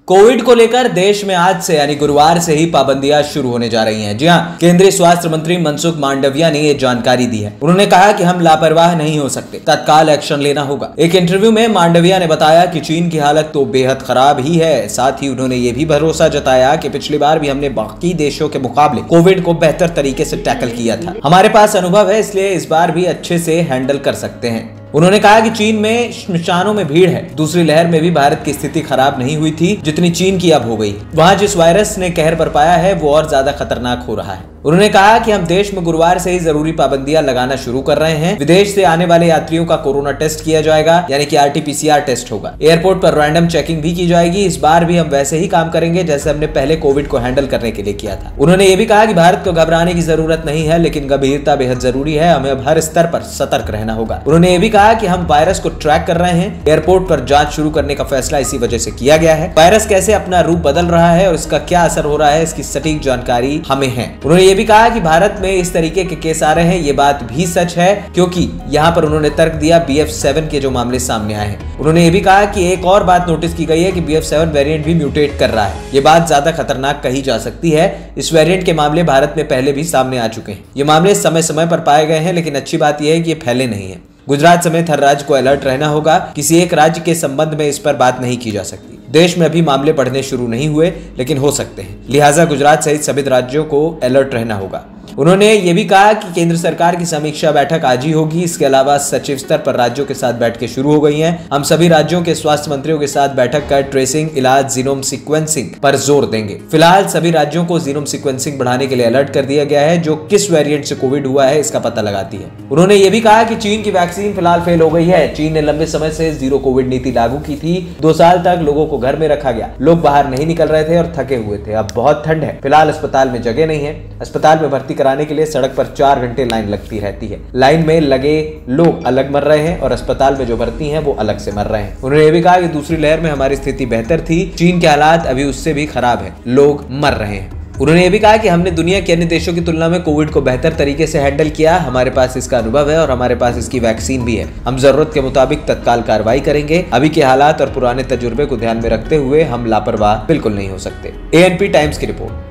Covid को लेकर देश में आज से यानी गुरुवार से ही पाबंदियां शुरू होने जा रही हैं। जी हां, केंद्रीय स्वास्थ्य मंत्री मनसुख मांडविया ने ये जानकारी दी है। उन्होंने कहा कि हम लापरवाह नहीं हो सकते, तत्काल एक्शन लेना होगा। एक इंटरव्यू में मांडविया ने बताया कि चीन की हालत तो बेहद खराब ही है। साथ ही उन्होंने ये भी भरोसा जताया कि पिछली बार भी हमने बाकी देशों के मुकाबले कोविड को बेहतर तरीके से टैकल किया था। हमारे पास अनुभव है, इसलिए इस बार भी अच्छे से हैंडल कर सकते हैं। उन्होंने कहा कि चीन में श्मशानों में भीड़ है। दूसरी लहर में भी भारत की स्थिति खराब नहीं हुई थी जितनी चीन की अब हो गई। वहां जिस वायरस ने कहर बरपाया है वो और ज्यादा खतरनाक हो रहा है। उन्होंने कहा कि हम देश में गुरुवार से ही जरूरी पाबंदियां लगाना शुरू कर रहे हैं। विदेश से आने वाले यात्रियों का कोरोना टेस्ट किया जाएगा, यानी कि RT-PCR टेस्ट होगा। एयरपोर्ट पर रैंडम चेकिंग भी की जाएगी। इस बार भी हम वैसे ही काम करेंगे जैसे हमने पहले कोविड को हैंडल करने के लिए किया था। उन्होंने ये भी कहा कि भारत को घबराने की जरूरत नहीं है, लेकिन गंभीरता बेहद जरूरी है। हमें अब हर स्तर पर सतर्क रहना होगा। उन्होंने ये भी कहा कि हम वायरस को ट्रैक कर रहे हैं। एयरपोर्ट पर जांच शुरू करने का फैसला इसी वजह से किया गया है। वायरस कैसे अपना रूप बदल रहा है और इसका क्या असर हो रहा है, इसकी सटीक जानकारी हमें है। उन्होंने ये भी कहा कि भारत में इस तरीके के केस आ रहे हैं, ये बात भी सच है, क्योंकि यहाँ पर उन्होंने तर्क दिया BF7 के जो मामले सामने आए हैं। उन्होंने ये भी कहा कि एक और बात नोटिस की गई है कि BF7 वेरिएंट भी म्यूटेट कर रहा है। ये बात ज्यादा खतरनाक कही जा सकती है। इस वेरिएंट के मामले भारत में पहले भी सामने आ चुके हैं। ये मामले समय समय पर पाए गए हैं, लेकिन अच्छी बात यह है कि ये फैले नहीं है। गुजरात समेत हर राज्य को अलर्ट रहना होगा। किसी एक राज्य के संबंध में इस पर बात नहीं की जा सकती। देश में अभी मामले बढ़ने शुरू नहीं हुए, लेकिन हो सकते हैं। लिहाजा गुजरात सहित सभी राज्यों को अलर्ट रहना होगा। उन्होंने ये भी कहा कि केंद्र सरकार की समीक्षा बैठक आज ही होगी। इसके अलावा सचिव स्तर पर राज्यों के साथ बैठकें शुरू हो गई हैं। हम सभी राज्यों के स्वास्थ्य मंत्रियों के साथ बैठक कर ट्रेसिंग, इलाज, जीनोम सीक्वेंसिंग पर जोर देंगे। फिलहाल सभी राज्यों को जीनोम सीक्वेंसिंग बढ़ाने के लिए अलर्ट कर दिया गया है, जो किस वेरिएंट से कोविड हुआ है इसका पता लगाती है। उन्होंने ये भी कहा कि चीन की वैक्सीन फिलहाल फेल हो गई है। चीन ने लंबे समय से जीरो कोविड नीति लागू की थी। 2 साल तक लोगों को घर में रखा गया। लोग बाहर नहीं निकल रहे थे और थके हुए थे। अब बहुत ठंड है, फिलहाल अस्पताल में जगह नहीं है। अस्पताल में भर्ती कराने के लिए सड़क पर 4 घंटे लाइन लगती रहती है। लाइन में लगे लोग अलग मर रहे हैं और अस्पताल में जो भर्ती हैं वो अलग से मर रहे हैं। उन्होंने ये भी कहा कि दूसरी लहर में हमारी स्थिति बेहतर थी, चीन के हालात अभी उससे भी खराब है, लोग मर रहे हैं। उन्होंने ये भी कहा कि हमने दुनिया के अन्य देशों की तुलना में कोविड को बेहतर तरीके से हैंडल किया। हमारे पास इसका अनुभव है और हमारे पास इसकी वैक्सीन भी है। हम जरूरत के मुताबिक तत्काल कार्रवाई करेंगे। अभी के हालात और पुराने तजुर्बे को ध्यान में रखते हुए हम लापरवाह बिल्कुल नहीं हो सकते। ANP टाइम्स की रिपोर्ट।